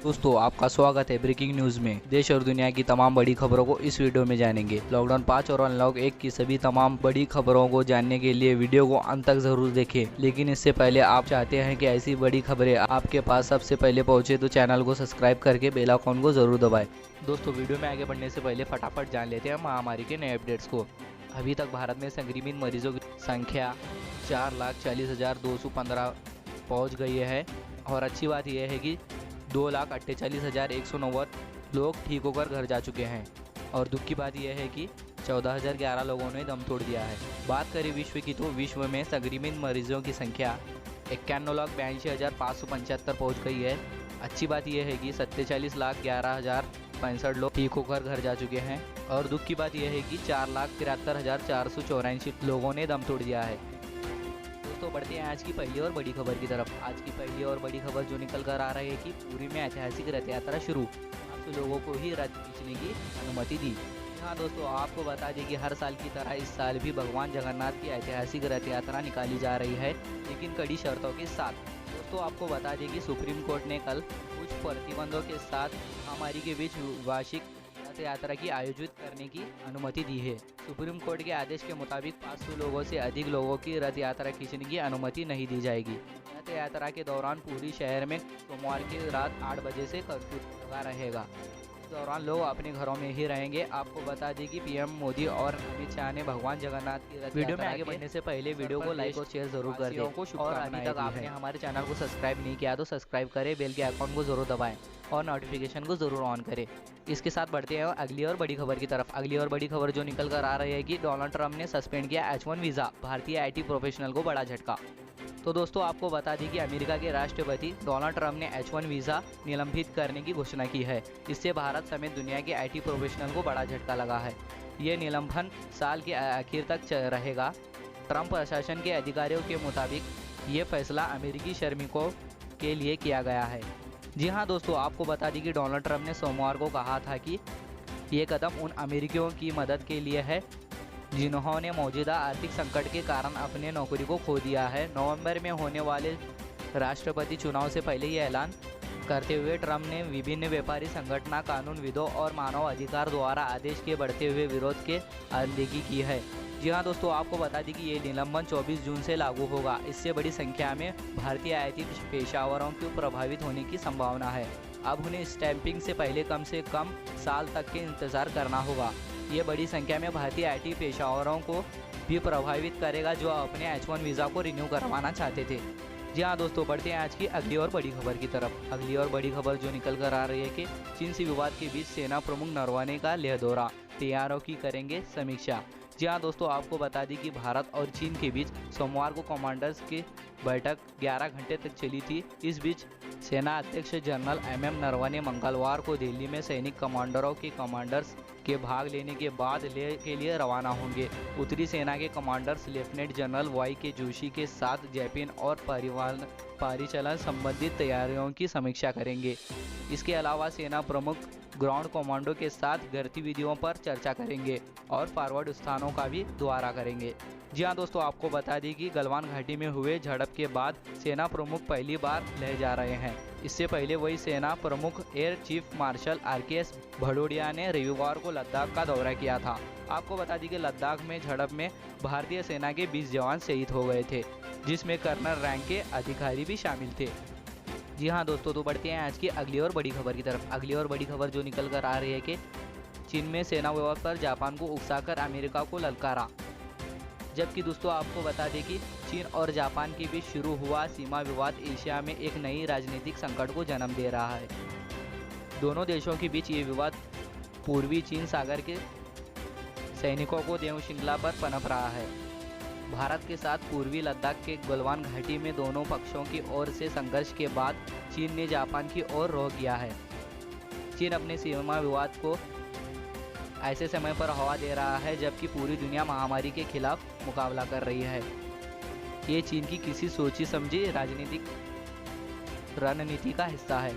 दोस्तों आपका स्वागत है ब्रेकिंग न्यूज में। देश और दुनिया की तमाम बड़ी खबरों को इस वीडियो में जानेंगे। लॉकडाउन 5 और अनलॉक 1 की सभी तमाम बड़ी खबरों को जानने के लिए वीडियो को अंत तक जरूर देखें। लेकिन इससे पहले आप चाहते हैं कि ऐसी बड़ी खबरें आपके पास सबसे पहले पहुंचे तो चैनल को सब्सक्राइब करके बेल आइकन को जरूर दबाएं। दोस्तों वीडियो में आगे बढ़ने से पहले फटाफट जान लेते हैं महामारी के नए अपडेट्स को। अभी तक भारत में संक्रमित मरीजों की संख्या 4,40,215 पहुँच गई है और अच्छी बात यह है कि 2,48,190 लोग ठीक होकर घर जा चुके हैं और दुख की बात यह है कि 14,011 लोगों ने दम तोड़ दिया है। बात करें विश्व की तो विश्व में संक्रमित मरीजों की संख्या 51,82,575 पहुंच गई है। अच्छी बात यह है कि 47,11,065 लोग ठीक होकर घर जा चुके हैं और दुख की बात यह है कि 4,73,484 लोगों ने दम तोड़ दिया है। दोस्तों बढ़ते हैं आज की पहली और बड़ी खबर की तरफ। आज की पहली और बड़ी खबर जो निकल कर आ रही है कि पुरी में ऐतिहासिक रथ यात्रा शुरू, 500 लोगों को ही रथ खींचने की अनुमति दी। हाँ दोस्तों आपको बता दें कि हर साल की तरह इस साल भी भगवान जगन्नाथ की ऐतिहासिक रथ यात्रा निकाली जा रही है, लेकिन कड़ी शर्तों के साथ। दोस्तों आपको बता दें कि सुप्रीम कोर्ट ने कल कुछ प्रतिबंधों के साथ महामारी के बीच वार्षिक रथ यात्रा की आयोजित करने की अनुमति दी है। सुप्रीम कोर्ट के आदेश के मुताबिक 500 लोगों से अधिक लोगों की रथ यात्रा खींचने की अनुमति नहीं दी जाएगी। रथ यात्रा के दौरान पूरी शहर में सोमवार की रात 8 बजे से कर्फ्यू लगा रहेगा। इस दौरान लोग अपने घरों में ही रहेंगे। आपको बता दें कि पीएम मोदी और अमित शाह ने भगवान जगन्नाथ की रथ वीडियो में आगे बढ़ने से पहले वीडियो को लाइक और शेयर जरूर कर दें और अभी तक आपने हमारे चैनल को सब्सक्राइब नहीं किया तो सब्सक्राइब करें, बेल के आइकॉन को जरूर दबाएं और नोटिफिकेशन को जरूर ऑन करें। इसके साथ बढ़ते हैं अगली और बड़ी खबर की तरफ। अगली और बड़ी खबर जो निकल कर आ रही है कि डोनाल्ड ट्रंप ने सस्पेंड किया H1 वीज़ा, भारतीय आईटी प्रोफेशनल को बड़ा झटका। तो दोस्तों आपको बता दें कि अमेरिका के राष्ट्रपति डोनाल्ड ट्रंप ने H1 वीज़ा निलंबित करने की घोषणा की है। इससे भारत समेत दुनिया के आईटी प्रोफेशनल को बड़ा झटका लगा है। ये निलंबन साल के आखिर तक रहेगा। ट्रंप प्रशासन के अधिकारियों के मुताबिक ये फैसला अमेरिकी श्रमिकों के लिए किया गया है। जी हाँ दोस्तों आपको बता दें कि डोनाल्ड ट्रंप ने सोमवार को कहा था कि ये कदम उन अमेरिकियों की मदद के लिए है जिन्होंने मौजूदा आर्थिक संकट के कारण अपने नौकरी को खो दिया है। नवंबर में होने वाले राष्ट्रपति चुनाव से पहले ये ऐलान करते हुए ट्रंप ने विभिन्न व्यापारी संगठनों, कानूनविदों और मानव अधिकार द्वारा आदेश के बढ़ते हुए विरोध की अनदेखी की है। जी हाँ दोस्तों आपको बता दें कि ये निलंबन 24 जून से लागू होगा। इससे बड़ी संख्या में भारतीय आईटी पेशेवरों को प्रभावित होने की संभावना है। अब उन्हें स्टैंपिंग से कम साल तक के इंतजार करना होगा। ये बड़ी संख्या में भारतीय आईटी पेशेवरों को भी प्रभावित करेगा जो अपने H1 वीज़ा को रिन्यू करवाना चाहते थे। जी हाँ दोस्तों बढ़ते हैं आज की अगली और बड़ी खबर की तरफ। अगली और बड़ी खबर जो निकल कर आ रही है कि चीन से विवाद के बीच सेना प्रमुख नरवणे का लेह दौरा, तैयारियों की करेंगे समीक्षा। जी हाँ दोस्तों आपको बता दें कि भारत और चीन के बीच सोमवार को कमांडर्स की बैठक 11 घंटे तक चली थी। इस बीच सेना अध्यक्ष जनरल MM नरवणे मंगलवार को दिल्ली में सैनिक कमांडरों के कमांडर्स के भाग लेने के बाद लेह के लिए रवाना होंगे। उत्तरी सेना के commanders lieutenant general YK Joshi के साथ जैपिन और परिचालन संबंधित तैयारियों की समीक्षा करेंगे। इसके अलावा सेना प्रमुख ग्राउंड कमांडो के साथ गतिविधियों पर चर्चा करेंगे और फॉरवर्ड स्थानों का भी दौरा करेंगे। जी हाँ दोस्तों आपको बता दें कि गलवान घाटी में हुए झड़प के बाद सेना प्रमुख पहली बार लेह जा रहे हैं। इससे पहले वही सेना प्रमुख air chief marshal RKS Bhadauria ने रविवार को लद्दाख का दौरा किया था। आपको बता दें कि लद्दाख में झड़प में भारतीय सेना के 20 जवान शहीद हो गए थे, जिसमें कर्नल रैंक के अधिकारी भी शामिल थे। जी हाँ दोस्तों तो बढ़ते हैं आज की अगली और बड़ी खबर की तरफ। अगली और बड़ी खबर जो निकल कर आ रही है कि चीन में सेना विवाद पर जापान को उकसाकर अमेरिका को ललकारा। जबकि दोस्तों आपको बता दें कि चीन और जापान के बीच शुरू हुआ सीमा विवाद एशिया में एक नई राजनीतिक संकट को जन्म दे रहा है। दोनों देशों के बीच ये विवाद पूर्वी चीन सागर के सैनिकों को देव श्रृंखला पर पनप रहा है। भारत के साथ पूर्वी लद्दाख के गलवान घाटी में दोनों पक्षों की ओर से संघर्ष के बाद चीन ने जापान की ओर रुख किया है। चीन अपने सीमा विवाद को ऐसे समय पर हवा दे रहा है जबकि पूरी दुनिया महामारी के खिलाफ मुकाबला कर रही है। ये चीन की किसी सोची समझी राजनीतिक रणनीति का हिस्सा है।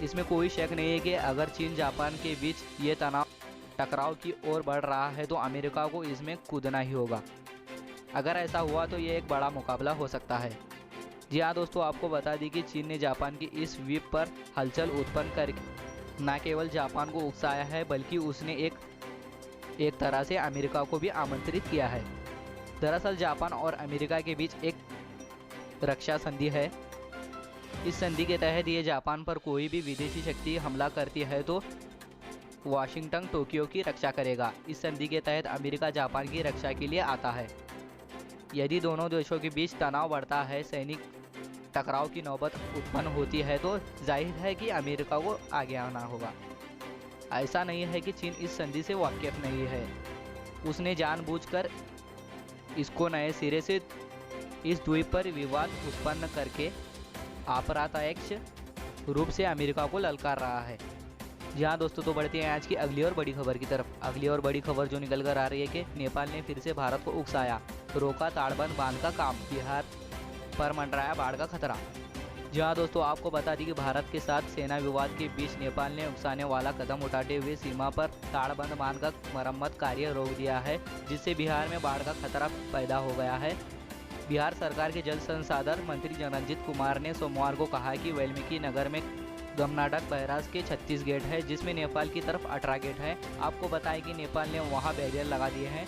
इसमें कोई शक नहीं है कि अगर चीन जापान के बीच ये टकराव की ओर बढ़ रहा है तो अमेरिका को इसमें कूदना ही होगा। अगर ऐसा हुआ तो ये एक बड़ा मुकाबला हो सकता है जी हाँ दोस्तों, आपको बता दी कि चीन ने जापान की इस द्वीप पर हलचल उत्पन्न कर न केवल जापान को उकसाया है बल्कि उसने एक तरह से अमेरिका को भी आमंत्रित किया है। दरअसल जापान और अमेरिका के बीच एक रक्षा संधि है। इस संधि के तहत ये जापान पर कोई भी विदेशी शक्ति हमला करती है तो वाशिंगटन टोक्यो की रक्षा करेगा। इस संधि के तहत अमेरिका जापान की रक्षा के लिए आता है। यदि दोनों देशों के बीच तनाव बढ़ता है, सैनिक टकराव की नौबत उत्पन्न होती है तो जाहिर है कि अमेरिका को आगे आना होगा। ऐसा नहीं है कि चीन इस संधि से वाकिफ नहीं है, उसने जानबूझकर इसको नए सिरे से इस द्वीप पर विवाद उत्पन्न करके अप्रत्यक्ष रूप से अमेरिका को ललकार रहा है। जी हाँ दोस्तों, तो बढ़ते हैं आज की अगली और बड़ी खबर की तरफ। अगली और बड़ी खबर जो निकल कर आ रही है कि नेपाल ने फिर से भारत को उकसाया, रोका ताड़बंद बांध का काम, बिहार पर मंडराया बाढ़ का खतरा। जी हाँ दोस्तों, आपको बता दी कि भारत के साथ सेना विवाद के बीच नेपाल ने उकसाने वाला कदम उठाते हुए सीमा पर ताड़बंद बांध का मरम्मत कार्य रोक दिया है, जिससे बिहार में बाढ़ का खतरा पैदा हो गया है। बिहार सरकार के जल संसाधन मंत्री रणजीत कुमार ने सोमवार को कहा कि वाल्मीकि नगर में गमनाडक बैराज के 36 गेट है, जिसमें नेपाल की तरफ 18 गेट है। आपको बताएं कि नेपाल ने वहां बैरियर लगा दिए हैं,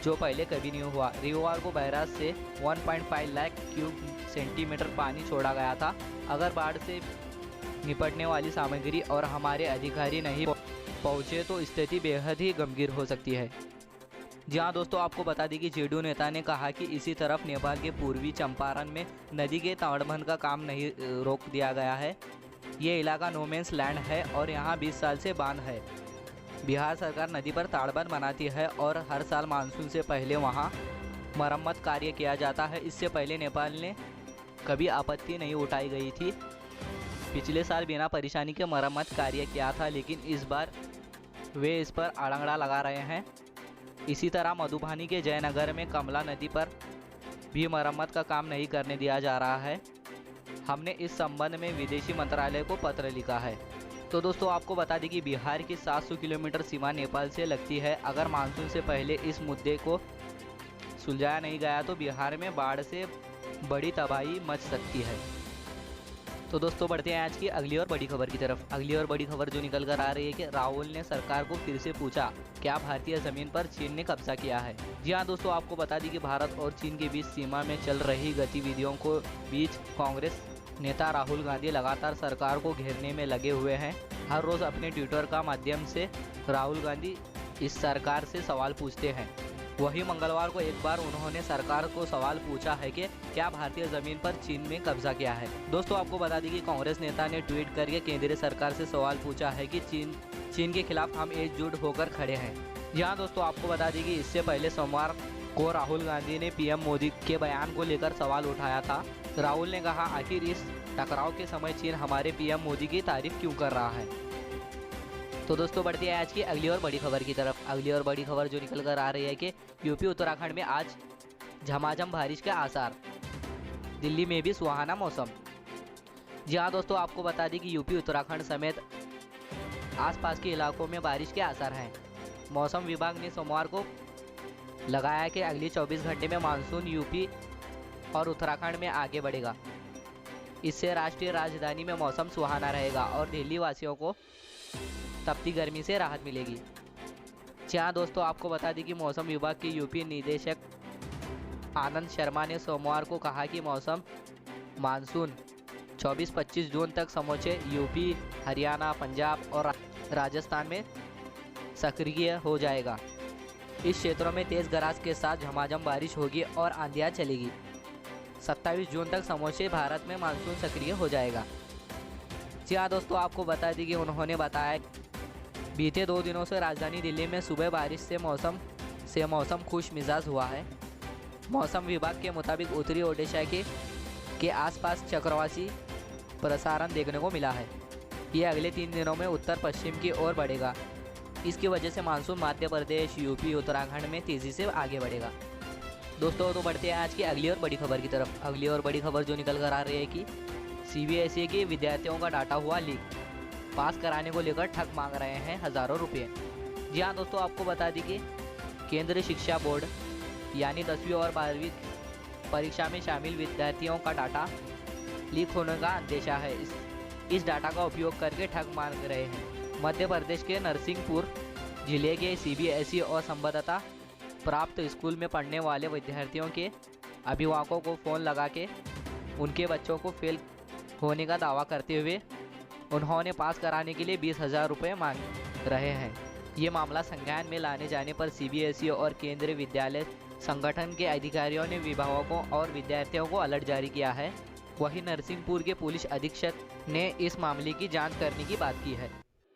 जो पहले कभी नहीं हुआ। रविवार को बैराज से 1.5 लाख क्यूब सेंटीमीटर पानी छोड़ा गया था। अगर बाढ़ से निपटने वाली सामग्री और हमारे अधिकारी नहीं पहुंचे तो स्थिति बेहद ही गंभीर हो सकती है। जी हाँ दोस्तों, आपको बता दें कि जेडीयू नेता ने कहा कि इसी तरफ नेपाल के पूर्वी चंपारण में नदी के ताड़बंद का काम नहीं रोक दिया गया है। ये इलाका नोमेंस लैंड है और यहाँ 20 साल से बांध है। बिहार सरकार नदी पर ताड़बंद बनाती है और हर साल मानसून से पहले वहाँ मरम्मत कार्य किया जाता है। इससे पहले नेपाल ने कभी आपत्ति नहीं उठाई गई थी। पिछले साल बिना परेशानी के मरम्मत कार्य किया था, लेकिन इस बार वे इस पर अड़ंगड़ा लगा रहे हैं। इसी तरह मधुबनी के जयनगर में कमला नदी पर भी मरम्मत का काम नहीं करने दिया जा रहा है। हमने इस संबंध में विदेशी मंत्रालय को पत्र लिखा है। तो दोस्तों, आपको बता दें कि बिहार की 700 किलोमीटर सीमा नेपाल से लगती है। अगर मानसून से पहले इस मुद्दे को सुलझाया नहीं गया तो बिहार में बाढ़ से बड़ी तबाही मच सकती है। तो दोस्तों, बढ़ते हैं आज की अगली और बड़ी खबर की तरफ। अगली और बड़ी खबर जो निकल कर आ रही है कि राहुल ने सरकार को फिर से पूछा, क्या भारतीय जमीन पर चीन ने कब्जा किया है। जी हाँ दोस्तों, आपको बता दी कि भारत और चीन के बीच सीमा में चल रही गतिविधियों को बीच कांग्रेस नेता राहुल गांधी लगातार सरकार को घेरने में लगे हुए हैं। हर रोज अपने ट्विटर का माध्यम से राहुल गांधी इस सरकार से सवाल पूछते हैं। वही मंगलवार को एक बार उन्होंने सरकार को सवाल पूछा है कि क्या भारतीय जमीन पर चीन में कब्जा किया है। दोस्तों, आपको बता दें कि कांग्रेस नेता ने ट्वीट करके केंद्रीय सरकार से सवाल पूछा है कि चीन के खिलाफ हम एकजुट होकर खड़े हैं। जी हाँ दोस्तों, आपको बता दें कि इससे पहले सोमवार को राहुल गांधी ने पीएम मोदी के बयान को लेकर सवाल उठाया था। राहुल ने कहा, आखिर इस टकराव के समय चीन हमारे पीएम मोदी की तारीफ क्यों कर रहा है। तो दोस्तों, बढ़ती है आज की अगली और बड़ी खबर की तरफ। अगली और बड़ी खबर जो निकल कर आ रही है कि यूपी उत्तराखंड में आज झमाझम बारिश के आसार, दिल्ली में भी सुहाना मौसम। जी हाँ दोस्तों, आपको बता दें कि यूपी उत्तराखंड समेत आसपास के इलाकों में बारिश के आसार हैं। मौसम विभाग ने सोमवार को लगाया कि अगले 24 घंटे में मानसून यूपी और उत्तराखंड में आगे बढ़ेगा। इससे राष्ट्रीय राजधानी में मौसम सुहाना रहेगा और दिल्ली वासियों को तपती गर्मी से राहत मिलेगी। जहाँ दोस्तों, आपको बता दें कि मौसम विभाग के यूपी निदेशक आनंद शर्मा ने सोमवार को कहा कि मानसून 24-25 जून तक समूचे यूपी, हरियाणा, पंजाब और राजस्थान में सक्रिय हो जाएगा। इस क्षेत्रों में तेज गरज के साथ झमाझम बारिश होगी और आंधियाँ चलेगी। 27 जून तक समूचे भारत में मानसून सक्रिय हो जाएगा। जी हाँ दोस्तों, आपको बता दी कि उन्होंने बताया बीते 2 दिनों से राजधानी दिल्ली में सुबह बारिश से मौसम खुश मिजाज हुआ है। मौसम विभाग के मुताबिक उत्तरी ओडिशा के आसपास चक्रवाती प्रसारण देखने को मिला है। ये अगले 3 दिनों में उत्तर पश्चिम की ओर बढ़ेगा। इसकी वजह से मानसून मध्य प्रदेश, यूपी, उत्तराखंड में तेज़ी से आगे बढ़ेगा। दोस्तों, तो बढ़ते हैं आज की अगली और बड़ी खबर की तरफ। अगली और बड़ी खबर जो निकल कर आ रही है कि सीबीएसई के विद्यार्थियों का डाटा हुआ लीक, पास कराने को लेकर ठग मांग रहे हैं हज़ारों रुपये। जी हाँ दोस्तों, आपको बता दी कि केंद्रीय शिक्षा बोर्ड यानी 10वीं और 12वीं परीक्षा में शामिल विद्यार्थियों का डाटा लीक होने का अंदेशा है। इस डाटा का उपयोग करके ठग मार रहे हैं। मध्य प्रदेश के नरसिंहपुर जिले के CBSE और संबद्धता प्राप्त स्कूल में पढ़ने वाले विद्यार्थियों के अभिभावकों को फ़ोन लगा के उनके बच्चों को फेल होने का दावा करते हुए उन्होंने पास कराने के लिए 20,000 रुपये मांग रहे हैं। ये मामला संज्ञान में लाने जाने पर CBSE और केंद्रीय विद्यालय संगठन के अधिकारियों ने अभिभावकों और विद्यार्थियों को अलर्ट जारी किया है। वहीं नरसिंहपुर के पुलिस अधीक्षक ने इस मामले की जांच करने की बात की है।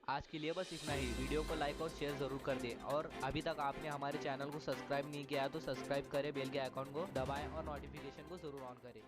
आज के लिए बस इतना ही। वीडियो को लाइक और शेयर ज़रूर कर दें और अभी तक आपने हमारे चैनल को सब्सक्राइब नहीं किया तो सब्सक्राइब करें, बेल के आइकॉन को दबाएं और नोटिफिकेशन को ज़रूर ऑन करें।